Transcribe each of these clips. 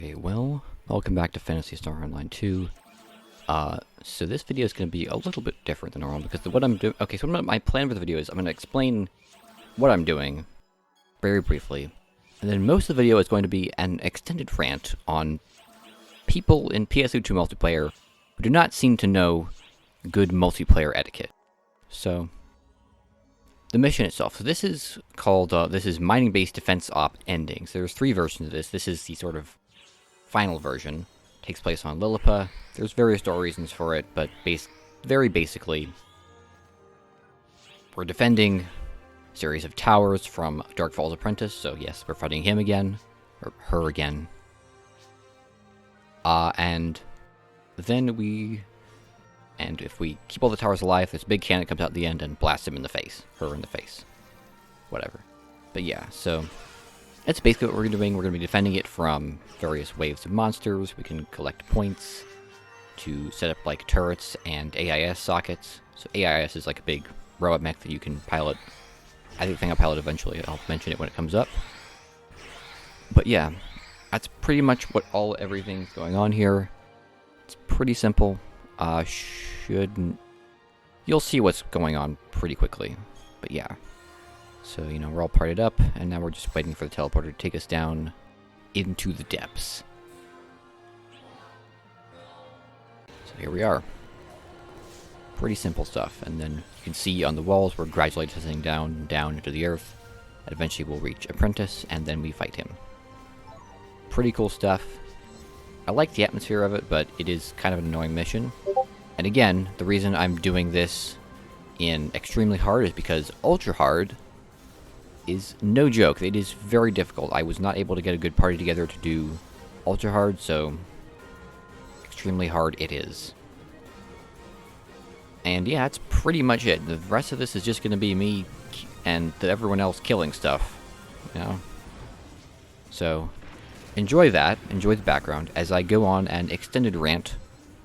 Okay, well, welcome back to Phantasy Star Online 2. So this video is going to be a little bit different than normal, because what I'm doing... Okay, so my plan for the video is I'm going to explain what I'm doing, very briefly, and then most of the video is going to be an extended rant on people in PSO2 multiplayer who do not seem to know good multiplayer etiquette. So, the mission itself. So this is called, this is Mining-Based Defense Op Endings. There's 3 versions of this. This is the sort of final version. Takes place on Lilipa. There's various story reasons for it, but very basically, we're defending a series of towers from Darkfall's apprentice, so yes, we're fighting him again, or her again. And if we keep all the towers alive, this big cannon comes out at the end and blasts him in the face. Her in the face. Whatever. But yeah, so that's basically what we're doing. We're going to be defending it from various waves of monsters. We can collect points to set up like turrets and AIS sockets. So AIS is like a big robot mech that you can pilot. I think I'll pilot eventually. I'll mention it when it comes up. But yeah, that's pretty much what everything's going on here. It's pretty simple. You'll see what's going on pretty quickly. But yeah. So, you know, we're all partied up, and now we're just waiting for the teleporter to take us down into the depths. So here we are. Pretty simple stuff. And then you can see on the walls we're gradually descending down and down into the earth. And eventually we'll reach Apprentice, and then we fight him. Pretty cool stuff. I like the atmosphere of it, but it is kind of an annoying mission. And again, the reason I'm doing this in extremely hard is because ultra hard is no joke. It is very difficult. I was not able to get a good party together to do ultra hard, so extremely hard it is. And yeah, that's pretty much it. The rest of this is just going to be me and everyone else killing stuff, you know? So enjoy that, enjoy the background, as I go on an extended rant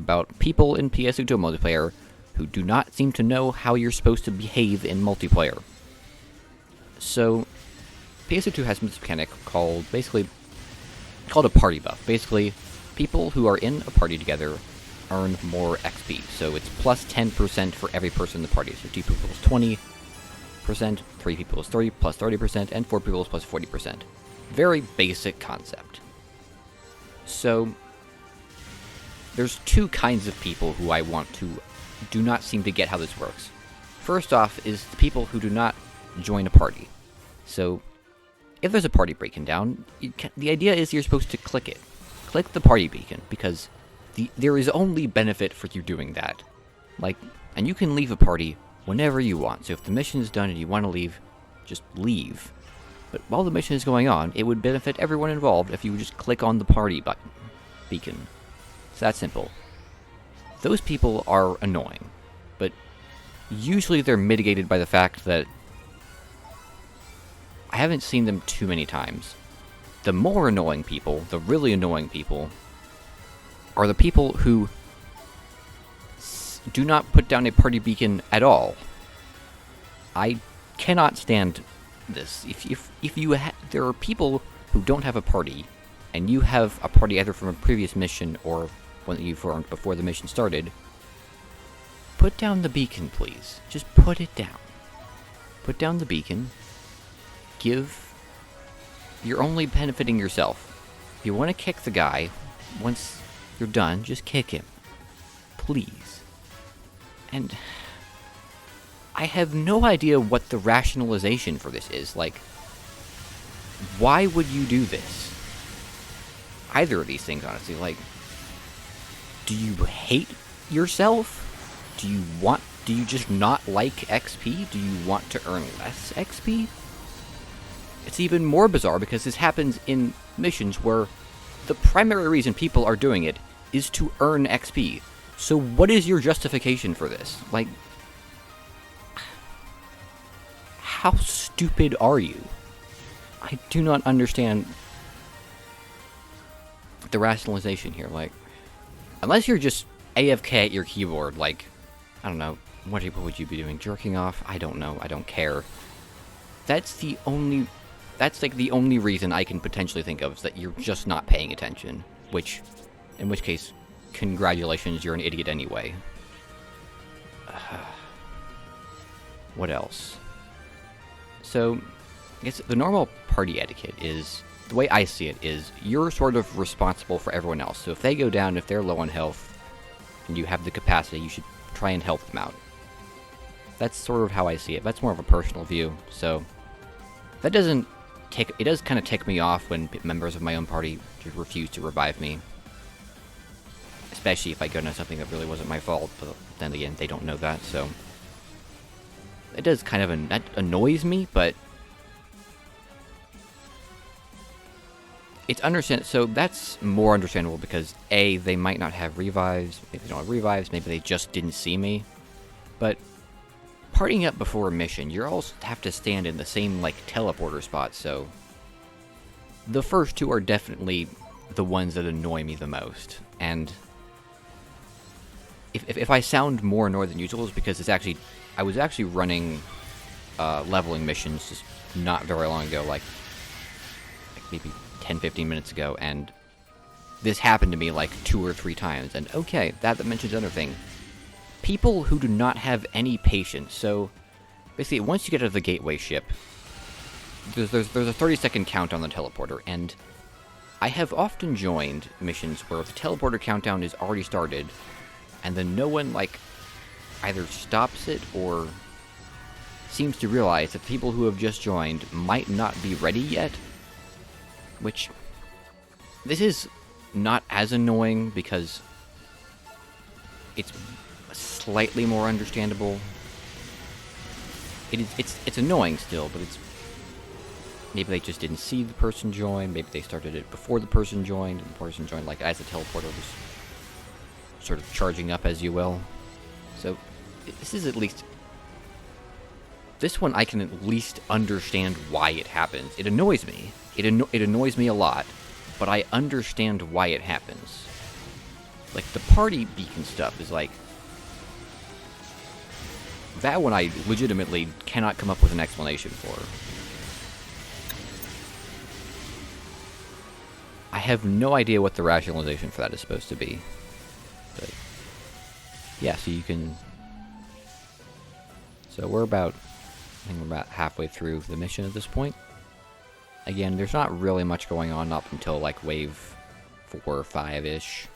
about people in PSO2 multiplayer who do not seem to know how you're supposed to behave in multiplayer. So, PSO2 has this mechanic called a party buff. Basically, people who are in a party together earn more XP. So it's plus 10% for every person in the party. So 2 people is 20%, 3 people is 30, plus 30%, and 4 people is plus 40%. Very basic concept. So, there's 2 kinds of people who I want to do not seem to get how this works. First off is the people who do not join a party. So, if there's a party breaking down, the idea is you're supposed to click it. Click the party beacon, because there is only benefit for you doing that. And you can leave a party whenever you want. So if the mission is done and you want to leave, just leave. But while the mission is going on, it would benefit everyone involved if you would just click on the party beacon. It's that simple. Those people are annoying, but usually they're mitigated by the fact that I haven't seen them too many times. The more annoying people, the really annoying people, are the people who do not put down a party beacon at all. I cannot stand this. There are people who don't have a party, and you have a party either from a previous mission or one that you formed before the mission started, put down the beacon, please. Just put it down. Put down the beacon. You're only benefiting yourself. If you want to kick the guy, once you're done, just kick him. Please. And I have no idea what the rationalization for this is. Why would you do this? Either of these things, honestly. Do you hate yourself? Do you just not like XP? Do you want to earn less XP? It's even more bizarre because this happens in missions where the primary reason people are doing it is to earn XP. So what is your justification for this? How stupid are you? I do not understand the rationalization here. Unless you're just AFK at your keyboard, I don't know, what would you be doing? Jerking off? I don't know. I don't care. That's the only That's like the only reason I can potentially think of, is that you're just not paying attention. In which case, congratulations, you're an idiot anyway. What else? So, I guess the normal party etiquette is, the way I see it is, you're sort of responsible for everyone else. So if they go down, if they're low on health, and you have the capacity, you should try and help them out. That's sort of how I see it. That's more of a personal view. So that doesn't tick. It does kind of tick me off when members of my own party just refuse to revive me, especially if I go into something that really wasn't my fault. But then again, they don't know that, so it does kind of that annoys me. But it's understandable. So that's more understandable because A, they might not have revives. Maybe they don't have revives. Maybe they just didn't see me. But partying up before a mission, you also have to stand in the same, like, teleporter spot, so the first two are definitely the ones that annoy me the most. And if I sound more annoyed than usual, it's because I was actually running leveling missions just not very long ago, like maybe 10-15 minutes ago, and this happened to me like 2 or 3 times. And okay, that mentions another thing. People who do not have any patience. So basically, once you get out of the gateway ship, there's a 30-second count on the teleporter, and I have often joined missions where the teleporter countdown is already started, and then no one, like, either stops it or seems to realize that the people who have just joined might not be ready yet. Which, this is not as annoying because it's slightly more understandable. It's annoying still, but it's maybe they just didn't see the person join. Maybe they started it before the person joined, and the person joined like as the teleporter was sort of charging up, as you will. So this is at least, this one I can at least understand why it happens. It annoys me. It annoys me a lot, but I understand why it happens. Like the party beacon stuff is like, that one I legitimately cannot come up with an explanation for. I have no idea what the rationalization for that is supposed to be. But yeah, so you can... So we're about... I think we're about halfway through the mission at this point. Again, there's not really much going on up until like wave 4 or 5-ish.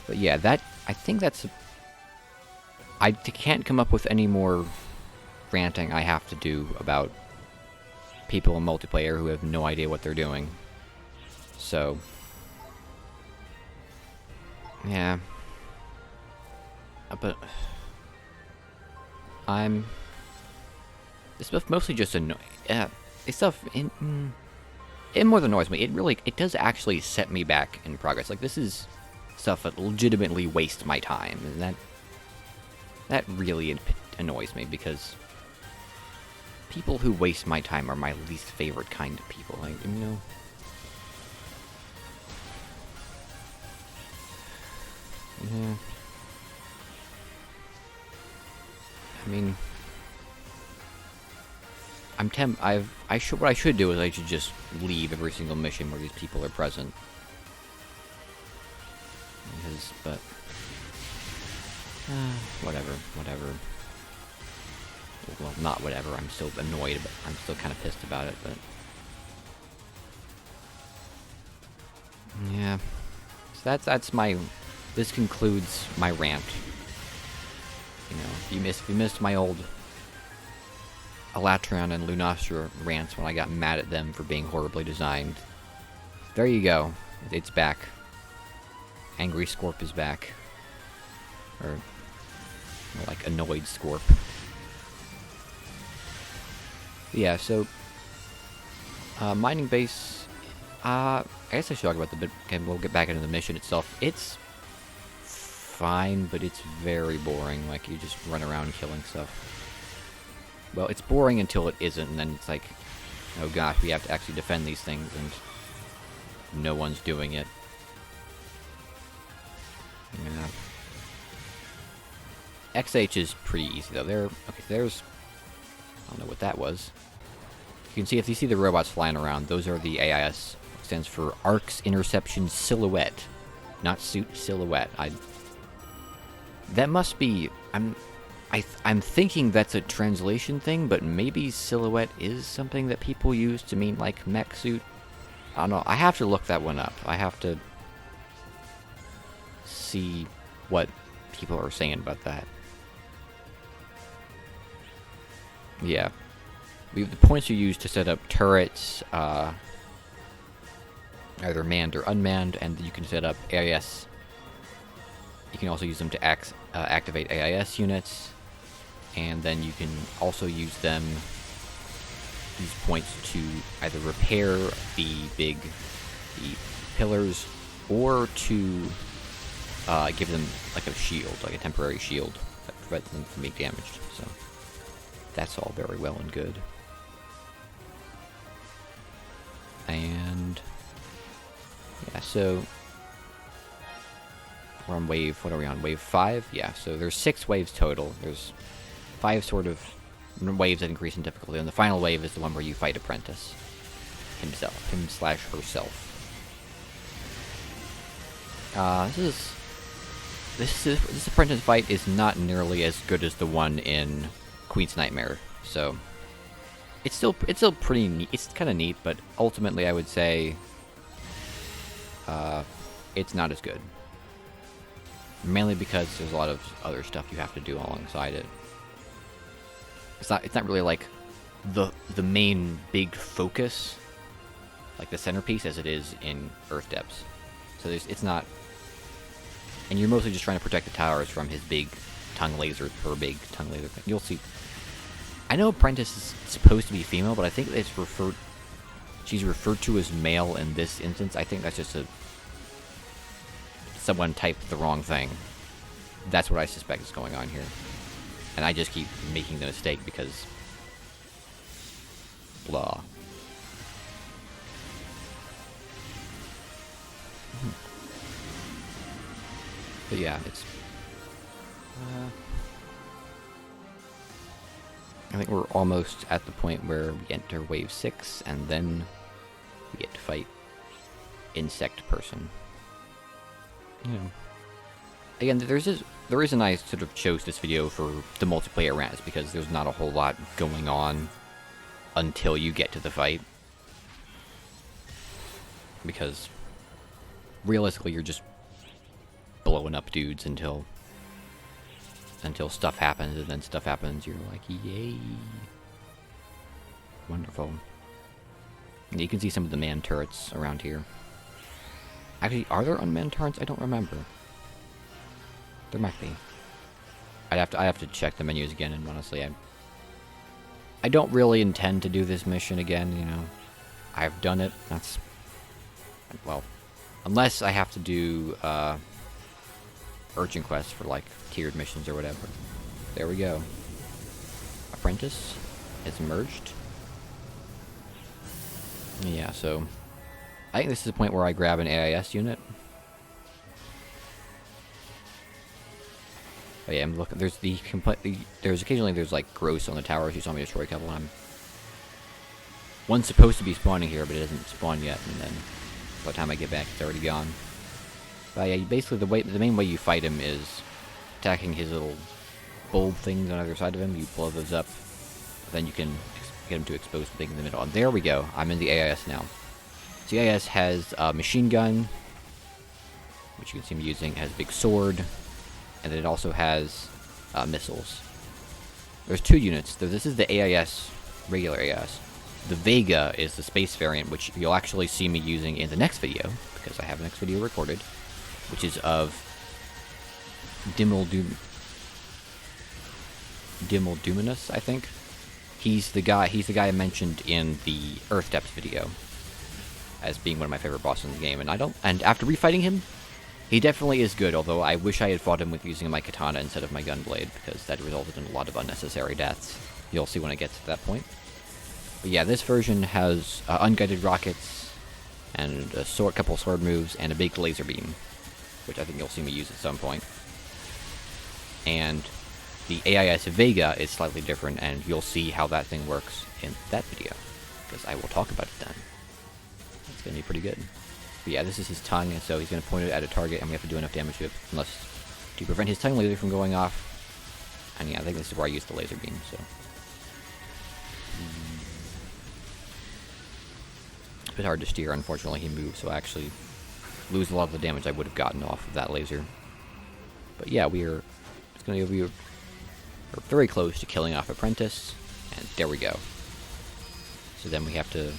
But yeah, that... I think that's... I can't come up with any more ranting I have to do about people in multiplayer who have no idea what they're doing. So, yeah. But this stuff mostly just annoys. This stuff it more than annoys me. It does actually set me back in progress. Like this is stuff that legitimately wastes my time, and that really annoys me because people who waste my time are my least favorite kind of people. Like, you know. Yeah. I mean, what I should do is I should just leave every single mission where these people are present. But whatever. Well, not whatever. I'm still annoyed, but I'm still kind of pissed about it. But yeah, so that's my. This concludes my rant. You know, if you missed my old Elatron and Lunastra rants when I got mad at them for being horribly designed, there you go. It's back. Angry Scorp is back. Or more like annoyed Scorp. Yeah, so mining base. I guess I should talk about the bit. Okay, we'll get back into the mission itself. It's fine, but it's very boring. Like you just run around killing stuff. Well, it's boring until it isn't, and then it's like, oh gosh, we have to actually defend these things, and no one's doing it. Yeah. XH is pretty easy though. There's I don't know what that was. You can see, if you see the robots flying around, those are the AIS. It stands for Arcs Interception Silhouette. Not Suit, Silhouette. That must be... I'm thinking that's a translation thing, but maybe silhouette is something that people use to mean, like, mech suit. I don't know. I have to look that one up. I have to see what people are saying about that. Yeah. The points you use to set up turrets, either manned or unmanned, and you can set up AIS. You can also use them to activate AIS units, and then you can also use these points to either repair the pillars, or to give them like a shield, like a temporary shield that prevents them from being damaged. So that's all very well and good. And yeah, so we're on wave, what are we on, wave 5? Yeah, so there's 6 waves total. There's 5 sort of waves that increase in difficulty, and the final wave is the one where you fight Apprentice himself, him/herself. This Apprentice fight is not nearly as good as the one in Queen's Nightmare, so it's still pretty neat. It's kind of neat, but ultimately I would say it's not as good. Mainly because there's a lot of other stuff you have to do alongside it. It's not really like the main big focus, like the centerpiece, as it is in Earth Depths. So it's not, and you're mostly just trying to protect the towers from his big tongue laser, her big tongue laser thing. You'll see. I know Apprentice is supposed to be female, but I think she's referred to as male in this instance. I think that's just someone typed the wrong thing. That's what I suspect is going on here. And I just keep making the mistake because... blah. But yeah, it's... I think we're almost at the point where we enter wave 6, and then we get to fight Insect Person. You know, again, there is a reason I sort of chose this video for the multiplayer rant, is because there's not a whole lot going on until you get to the fight. Because realistically, you're just blowing up dudes until stuff happens, and then stuff happens, you're like, yay. Wonderful. And you can see some of the manned turrets around here. Actually, are there unmanned turrets? I don't remember. There might be. I have to check the menus again, and honestly, I don't really intend to do this mission again, you know. I've done it. That's... well, unless I have to do, urgent quests for, like, tiered missions or whatever. There we go. Apprentice has emerged. Yeah, so... I think this is the point where I grab an AIS unit. Oh yeah, I'm looking. There's occasionally there's like growths on the towers. You saw me destroy a couple, and one's supposed to be spawning here, but it doesn't spawn yet. And then by the time I get back, it's already gone. But yeah, basically the main way you fight him is attacking his little bulb things on either side of him. You blow those up, then you can get him to expose the thing in the middle. And there we go. I'm in the AIS now. The AIS has a machine gun, which you can see me using. It has a big sword, and then it also has missiles. There's 2 units. This is the AIS, regular AIS. The Vega is the space variant, which you'll actually see me using in the next video, because I have a next video recorded, which is of Dimulduminous, I think. He's the guy I mentioned in the Earth Depths video as being one of my favorite bosses in the game, and after refighting him, he definitely is good, although I wish I had fought him with using my katana instead of my gunblade, because that resulted in a lot of unnecessary deaths. You'll see when it gets to that point. But yeah, this version has unguided rockets, and a couple sword moves, and a big laser beam, which I think you'll see me use at some point. And the AIS Vega is slightly different, and you'll see how that thing works in that video, because I will talk about it then. It's going to be pretty good. But yeah, this is his tongue, and so he's going to point it at a target, and we have to do enough damage to it, to prevent his tongue laser from going off. And yeah, I think this is where I used the laser beam, so. It's a bit hard to steer, unfortunately he moves, so I actually lose a lot of the damage I would have gotten off of that laser. But yeah, we're very close to killing off Apprentice, and there we go. So then we have to...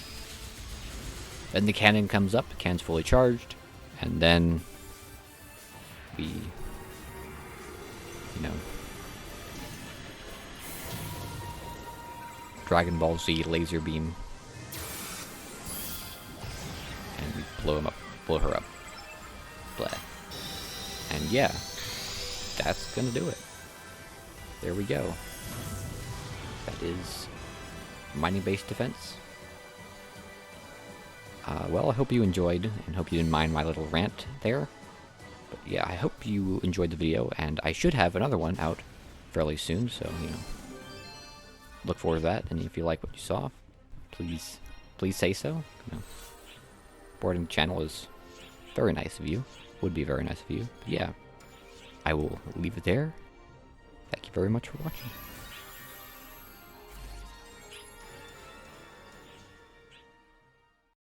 Then the cannon comes up, the cannon's fully charged, and then we, you know, Dragon Ball Z laser beam, and we blow her up. Blah. And yeah, that's gonna do it. There we go. That is mining-based defense. Well, I hope you enjoyed, and hope you didn't mind my little rant there. But yeah, I hope you enjoyed the video, and I should have another one out fairly soon, so, you know, look forward to that. And if you like what you saw, please say so. You know, supporting the channel is very nice of you. Would be very nice of you. But yeah, I will leave it there. Thank you very much for watching.